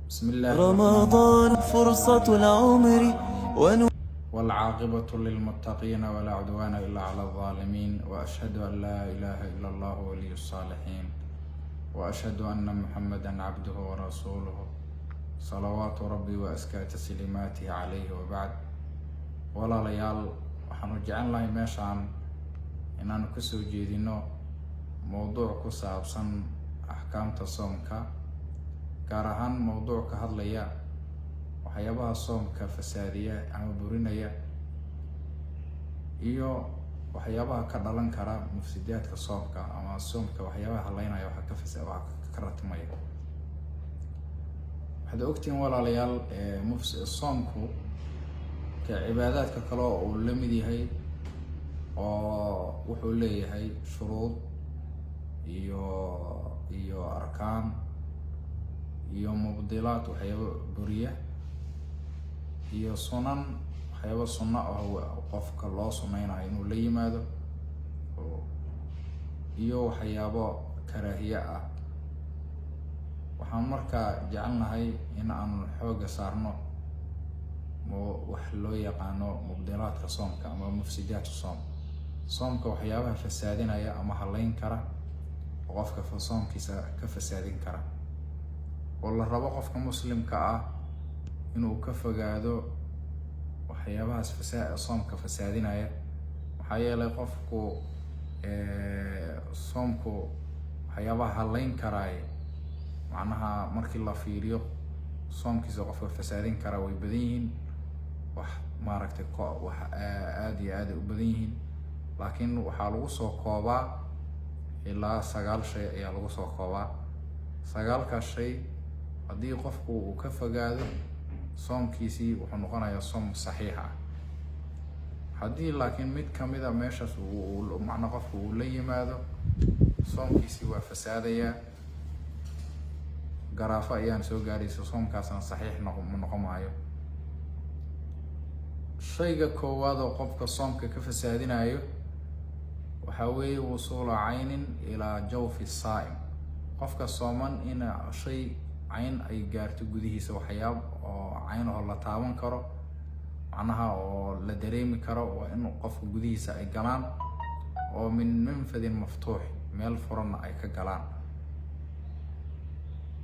بسم الله رمضان فرصة العمر والعاقبة للمتقين ولا عدوان إلا على الظالمين وأشهد أن لا إله إلا الله ولي الصالحين وأشهد أن محمدا عبده ورسوله صلوات ربي وأزكى تسليماته عليه وبعد ولا ليال waxaanu jecel lahay meeshaan inaanu kasoo jeedino mowduuc ku saabsan axkaamta soomka gaar ahaan mowduuc ka hadlaya waxyaabaha soomka fasaadiya ama burinaya iyo waxyaabaha ka dhalan kara mufsidaadka soomka ama soomka waxyaabaha haleynaya waxa ka ratmaya. waxaad ogtiin walaalayaal soomku cibaadaadka kale oo uu la mid yahay oo wuxuu leeyahay shuruud iyo arkaan iyo mubdilaad waxyaabo buriya iyo sunan waxyaabo sunno ah qofka loo sunaynayo inuu la yimaado iyo waxyaabo karaahiye ah. waxaan markaa jecelnahay in aan xooga saarno wax loo yaqaano mubdilaadka soomka ama mufsidaadka soomka waxyaabaha fasaadinaya ama haleyn kara oo qofka soomkiisa ka fasaadin kara oo la rabo qofka muslimka ah inuu ka fogaado waxyaabahaas soomka fasaadinaya. maxaa yeelay qofku soomku waxyaabaha haleyn karaay macnaha markii la fiiriyo soomkiisa qofka fasaadin kara way badan yihiin, wax maaragtay wax aad iyo aad u badan yihiin, laakiin waxaa lagu soo koobaa ilaa 9 shay ayaa lagu soo koobaa. 9 shay haddii qofku uu ka fogaado soomkiisii wuxuu noqonayaa soom saxiix ah. haddii laakiin mid kamid a meeshaas macna qofku uu la yimaado soomkiisii waa fasaadayaa, garaafo ayaan soo gaaraysa, soomkaasna saxiix noqon maayo. shayga koowaad oo qofka soomka ka fasaadinayo waxaa weeye wusuulu caynin ilaa jawfi saa'im. qofka sooman in shay cayn ay gaarto gudihiisa, waxyaab oo cayn oo la taaban karo macnaha oo la dareemi karo waa in qofka gudihiisa ay galaan oo min manfadin maftuux meel furanna ay ka galaan.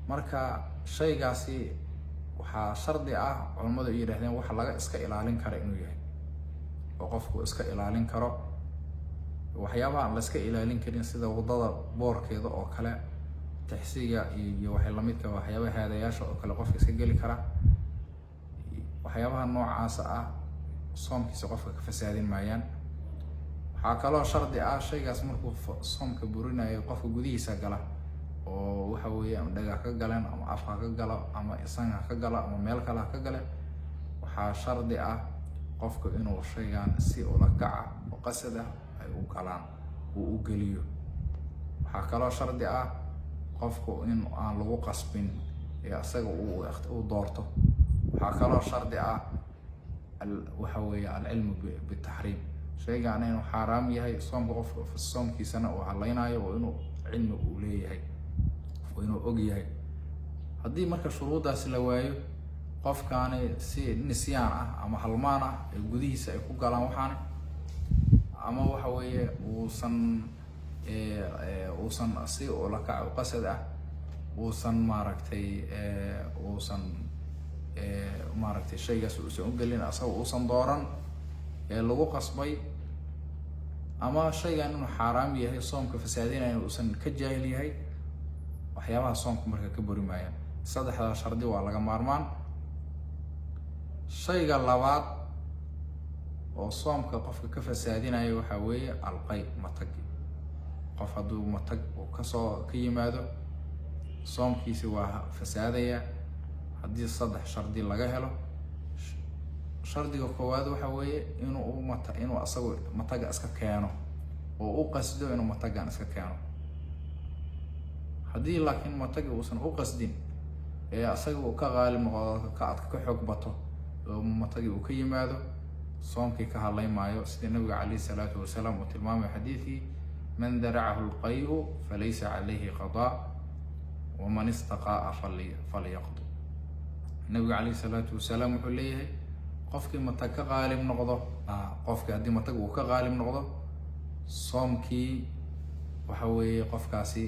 marka shaygaasi waxaa shardi ah culimadu ay yiraahdeen waxa laga iska ilaalin karo inuu yahay oo qofku iska ilaalin karo. waxyaabaha aan la iska ilaalin karin sida wadada boorkeeda oo kale, taxsiga iyo waxa la midka waxyaabaha haadayaasha oo kale qofka iska gali kara. waxyaabaha noocaas ah soomkiisa qofka ka fasaadin maayaan. waxaa kaloo shardi ah shaygaas markuu soomka burinayo qofka gudihiisa gala oo waxa weeye ama dhaga ka galeen ama afka ka galo ama isanga ka galo ama meel kale ka gale, waxaa shardi ah qofku inuu shaygan si ula kaca oo qasad ah ay u galaan uu u geliyo. waxaa kaloo shardi ah qofku in aan lagu qasbin ee asaga uu doorto. waxaa kaloo shardi ah waxa weeye al-cilmu bitahriim, shaygan inuu xaraam yahay soomka qofka soomkiisana uu haleynayo oo inuu cilmi u leeyahay oo inuu og yahay. haddii marka shuruudaas la waayo qofkaani si nisyaan ah ama halmaan ah ay gudihiisa ay ku galaan waxaan ama waxa weeye uusan si ula kac qasad ah uusan maaragtay shaygaas uusan u gelin asaga uusan dooran ee lagu qasbay, ama shaygan inuu xaraam yahay soomka fasaadinaya uusan ka jaahil yahay, waxyaabaha soomka marka ka buri maayaan. 3 shardi waa laga maarmaan. shayga labaad oo soomka qofka ka fasaadinaya waxaa weeye alqay, matagi. qof hadduu matag uu ka yimaado soomkiisi waa fasaadaya haddii 3 shardi laga helo. shardiga koowaad waxa weeye inuu asagu mataga iska keeno oo u qasdo inuu matagan iska keeno. haddii laakiin matagi uusan u qasdin ee asaga uu ka qaalib noqdo ka xoog bato oo matagi uu ka yimaado soomkii ka hadlay maayo, sida nabiga calayhi salaatu wasalaam uu tilmaamay xadiidkii man daracahu alqay'u falaysa calayhi qadaa waman istaqaa'a falyaqdi. nabiga calayhi salaatu wasalaam wuxuu leeyahay qofkii matag ka qaalib noqdo qofkii haddii matag uu ka qaalib noqdo soomkii waxa weeye qofkaasi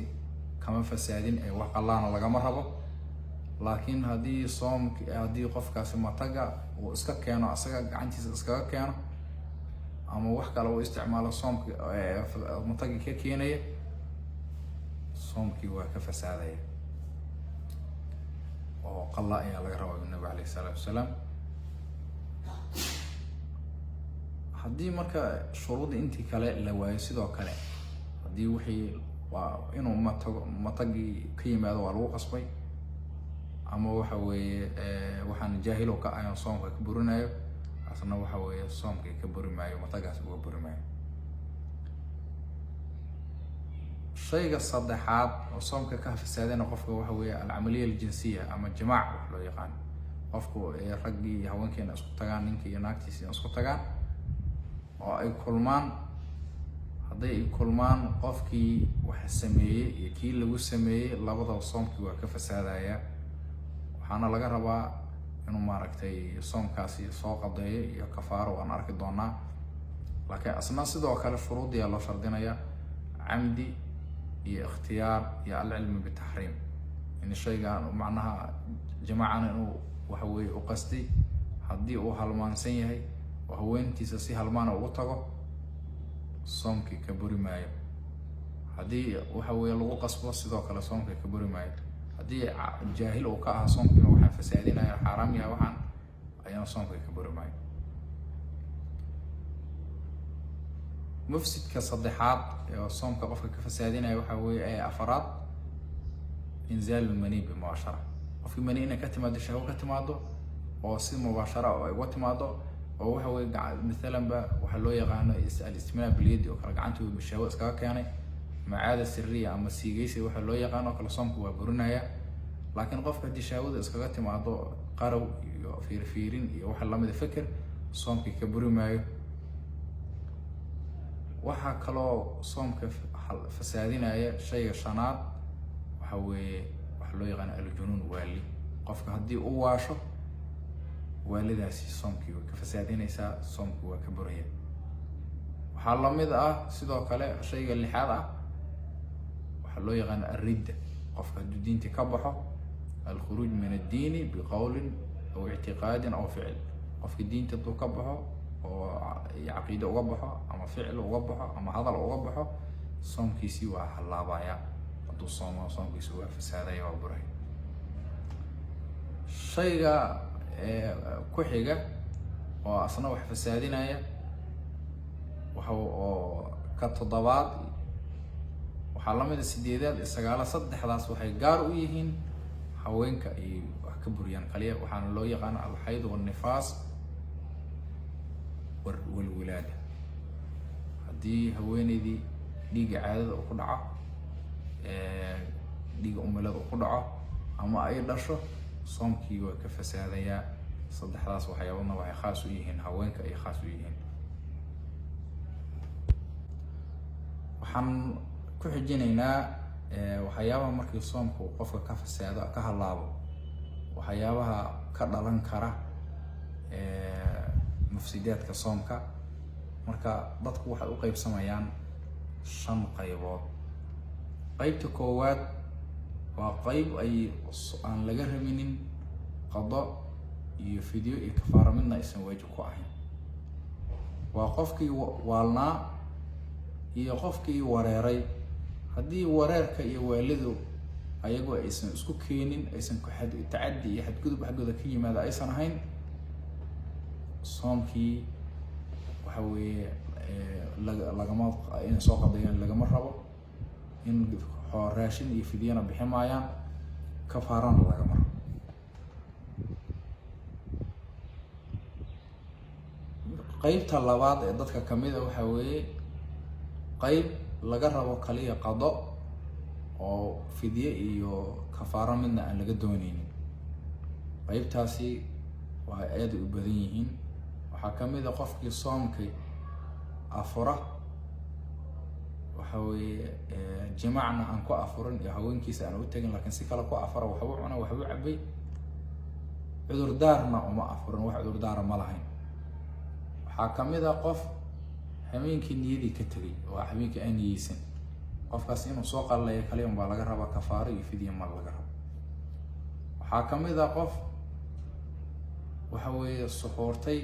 kama fasaadin ee wax qallaana lagama rabo. laakiin haddii qofkaasi mataga uu iska keeno asaga gacantiisa iskaga keeno ama wax kale uu isticmaalo soomki matagi ka keenaya, soomkii waa ka fasaadaya oo qalla ayaa laga rabaa nabiga calayhi salaatu wasalaam. haddii marka shuruudda intii kale la waayo sidoo kale, haddii wixii waa inuu matagii ka yimaado waa lagu qasbay, ama waxa weeye waxaan jaahil ka ahayn soomka ka burinayo, asna waxa weeye soomka ka buri maayo, matagaas uga buri maayo. shayga saddexaad oo soomka ka fasaadana qofka waxa weeye alcamaliya aljinsiya ama jimaac wax loo yaqaan. qofku raggii iyo haweenkeena isku tagaan, ninkii iyo naagtiisa isku tagaan oo ay kulmaan. hadday ay kulmaan, qofkii wax sameeyey iyo kii lagu sameeyey labadaba soomkii waa ka fasaadaya. waxaana laga rabaa inuu maaragtay soomkaasi soo qadeeyo iyo kafaaro waan arki doonaa. laakiin asna sidoo kale shuruudiyaa loo shardinaya, camdi iyo ikhtiyaar iyo alcilmi bitaxriim. in shaygan macnaha jamaacana inuu waxa weeye u qasday, haddii uu halmaansan yahay oo haweentiisa si halmaana ugu tago, soomkii ka buri maayo. haddii waxa weeye lagu qasbo, sidoo kale soomkii ka buri maayo. haddii jaahil uu ka aha soomkiina waxaan fasaadinaya xaaraam yahay waxaan, ayana soomkii ka buri maayo. mufsidka saddexaad ee soomka qofka ka fasaadinaya waxa weeye afaraad, inzaal mani bimubaashara. qofkii mani inay ka timaado, shahwo ka timaado oo si mubaashara oo ay uga timaado, oo waxa weeye maalan ba waxa loo yaqaano al-istimnaa bilyadi oo kale, gacantu shahwo iskaga keenay, macaada siriya ama siigaysi waxa loo yaqaan oo kale, soomku waa burinaya. laakiin qofka haddii shahwada iskaga timaado qarow iyo fiirfiirin iyo waxa lamida fikir, soomkii ka buri maayo. waxaa kaloo soomka fasaadinaya shayga shanaad waxa weeye waxa loo yaqaan aljunuun, waali. qofka haddii uu waasho, waalidaasi soomkii way ka fasaadinaysaa, soomkii waa ka buraya. waxaa lamid sidoo kale shayga lixaad waxaa loo yaqaan alridda. qofka hadduu diinti ka baxo, alkhuruuj min addiini biqowlin aw ictiqaadin aw ficil. qofka diinta hadduu ka baxo oo caqiide uga baxo ama ficil uga baxo ama hadal uga baxo, soomkiisii waa halaabaya. hadduu soomo, soomkiisi waa fasaadaya, waa buraya. shayga ku xiga oo asna wax fasaadinaya oo ka toddobaad, waxaa lamida sideedaad iyo sagaalaad. saddexdaas waxay gaar u yihiin haweenka ay wax ka buriyaan kaliya. waxaana loo yaqaana alxayd walnifaas walwilaada. haddii haweeneydii dhiigga caadada uu ku dhaco, dhiigga umilada uu ku dhaco, ama ay dhasho, soomkii waa ka fasaadayaa. saddexdaas waxyaabana waxay khaas u yihiin haweenka, ay khaas u yihiin. waxaan ku xijinaynaa waxyaabaha markii soomku qofka ka fasaado, ka halaabo, waxyaabaha ka dhalan kara mufsidaadka soomka. marka dadku waxay u qaybsamayaan 5 qaybood. qaybta koowaad waa qayb aan laga rabinin qado iyo fidyo iyo kafaaro midna aysan waajib ku ahayn. waa qofkii waalnaa iyo qofkii wareeray. haddii wareerka iyo waalidu ayagoo aysan isku keenin, aysan ku tacaddi iyo xadgudub xaggooda ka yimaada aysan ahayn, soomkii waxa weeye lagama in soo qadayaan lagama rabo. in raashin iyo fidyana bixi maayaan, kafaarana lagama rabo. qaybta labaad ee dadka kamid waxa weeye qayb laga rabo kaliya qado oo fidye iyo kafaaro midna aan laga doonaynin. qaybtaasi waa aad u badan yihiin. waxaa kamid qofkii soomkii afura, waxa weeye jimaacna aan ku afurin iyo haweenkiisa aan u tagin, laakiin si kale ku afura, waxba cuna, waxba cabay, cudurdaarna uma afurin, wax cudurdaara ma lahayn. waxaa kamid ah qof habeenkii niyadii ka tegay oo habeenkii aan niyeysan, qofkaas inuu soo qalleeyo kaliya baa laga rabaa, kafaaro iyo fidya ma laga rabo. waxaa kamid ah qof waxa weeye suxuurtay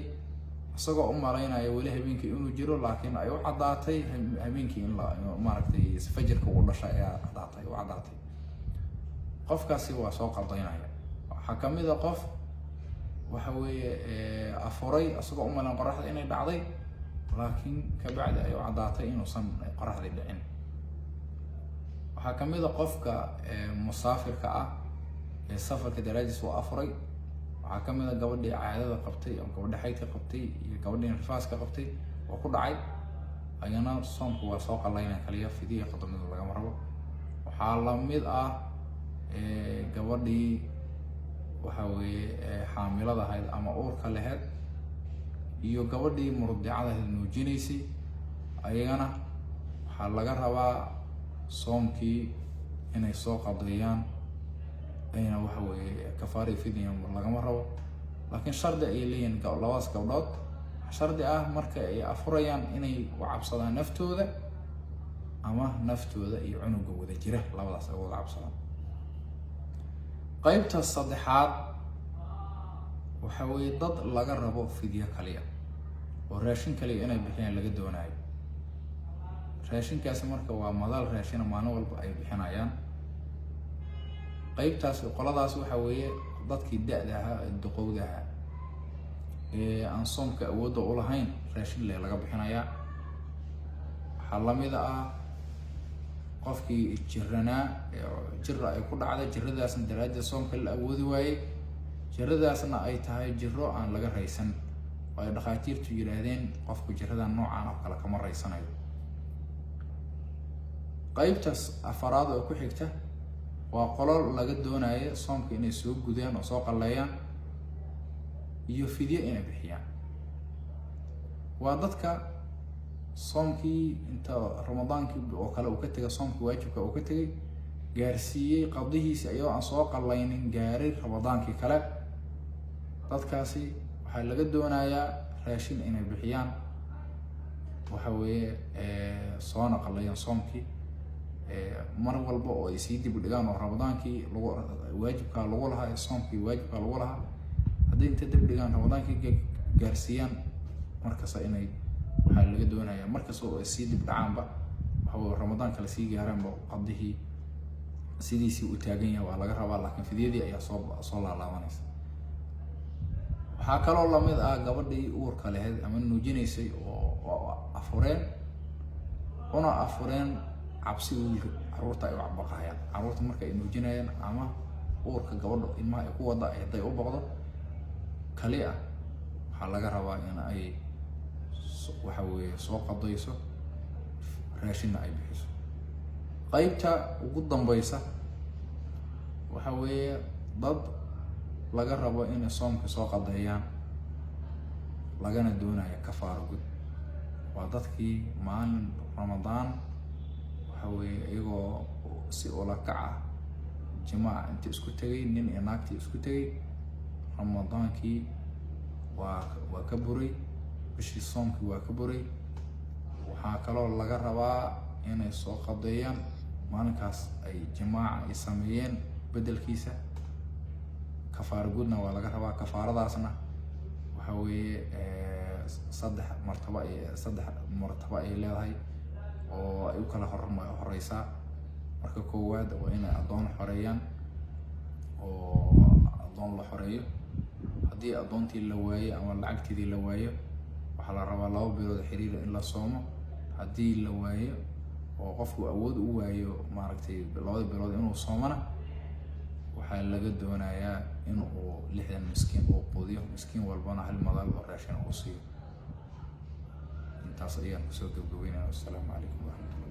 isagoo u malaynaya weli habeenkii inuu jiro, laakiin ay u cadaatay habeenkii in la maaragtay fajirka uu dhashay ayaa cadaatay, qofkaasi waa soo qaldaynaya. waxaa kamid ah qof waxa weeye afuray isagoo u malayn qoraxda inay dhacday, laakiin kabacdi ay u cadaatay inuusan qoraxdii dhicin. waxaa kamid ah qofka musaafirka ah ee safarka daraadiis uu afuray. waxaa kamid ah gabadhii caadada qabtay ama gabadha xaydka qabtay iyo gabadhii nifaaska qabtay oo ku dhacay, ayana soomku waa soo qallaynaya kaliya, fidiya qadamada lagama rabo. waxaa lamid ah gabadhii waxa weeye xaamilada ahayd ama uurka lahayd iyo gabadhii murdicada ahayd nuujinaysay, ayagana waxaa laga rabaa soomkii inay soo qadeeyaan, ayna waxa weeye kafaara fidya lagama rabo. laakiin shardi ay leeyihiin labadaas gabdhood, shardi ah marka ay afurayaan inay u cabsadaan naftooda ama naftooda iyo cunuga wada jira, labadaas ay wada cabsadaan. qaybta saddexaad waxa weeye dad laga rabo fidya kaliya oo raashin kaliya inay bixiyaan laga doonayo. raashinkaasi marka waa madal raashina maalin walba ay bixinayaan. qaybtaas qoladaas waxa weeye dadkii da'da ahaa ee duqowda ahaa ee aan soomka awoodda u lahayn, raashin laga bixinayaa. waxaa lamid ah qofkii jiranaa jira ay ku dhacday, jiradaasna daraaddeed soomka la awoodi waayey, jiradaasna ay tahay jiro aan laga raysan, oo ay dhakhaatiirtu yidhaahdeen qofku jiradan noocan oo kale kama raysanayo. qaybtaas afaraad oo ku xigta waa qolo laga doonayo soomka inay soo gudaan oo soo qalleeyaan iyo fidye inay bixiyaan. waa dadka soomkii inta ramadaankii oo kale uu ka tegay, soomkii waajibka uu ka tegay, gaarsiiyey qadihiisi ayagoo aan soo qallaynin, gaaray ramadaankii kale. dadkaasi waxaa laga doonayaa raashin inay bixiyaan, waxa weeye soona qalleeyaan soomkii mar walba oo ay sii dib u dhigaan oo ramadaankii waajibka lagu lahaa, soomkii waajibka lagu lahaa, hadday inta dib dhigaan ramadaankii gaarsiiyaan, markasta inay waxaa laga doonayaa markasta oo ay sii dib dhacaanba waxa ramadaanka la sii gaaraanba qadihii sidiisii u taagan yahay waa laga rabaa, laakiin fidyadii ayaa soo laalaabanaysa. waxaa kaloo lamid ah gabadhii uurka lahayd ama nuujinaysay oo afureen cabsi wiilka caruurta ay u baqayaan. caruurta marka ay nuujinayaan ama uurka gabadha ilmaha ay ku wada hadday u baqdo kali ah, waxaa laga rabaa in ay waxa weeye soo qadayso, raashinna ay bixiso. qaybta ugu dambaysa waxa weeye dad laga rabo inay soomka soo qadeeyaan, lagana doonayo kafaaro gud. waa dadkii maalin ramadaan waxa weeye iyagoo si ula kac ah jimaaca inta isku tegay, nin iyo naagtii isku tegay, ramadaankii waa ka buray, bishii soomkii waa ka buray. waxaa kaloo laga rabaa inay soo qadeeyaan maalinkaas ay jimaaca ay sameeyeen bedelkiisa. kafaaro gudna waa laga rabaa. kafaaradaasna waxa weeye saddex martaba ay leedahay oo ay u kala horeysaa. marka koowaad waa inay addoon xoreeyaan oo addoon la xoreeyo. haddii addoontii la waayo ama lacagteedii la waayo, waxaa la rabaa 2 bilood xiriir in la soomo. haddii la waayo oo qofku awood u waayo maaragtay 2 bilood inuu soomana, waxaa laga doonayaa in uu 60 miskiin uu quudiyo, miskiin walbana hal madal oo raashin uu siiyo. intaas ayaan kusoo gabagabeynaa. Assalaamu calaykum waraxmatullahi.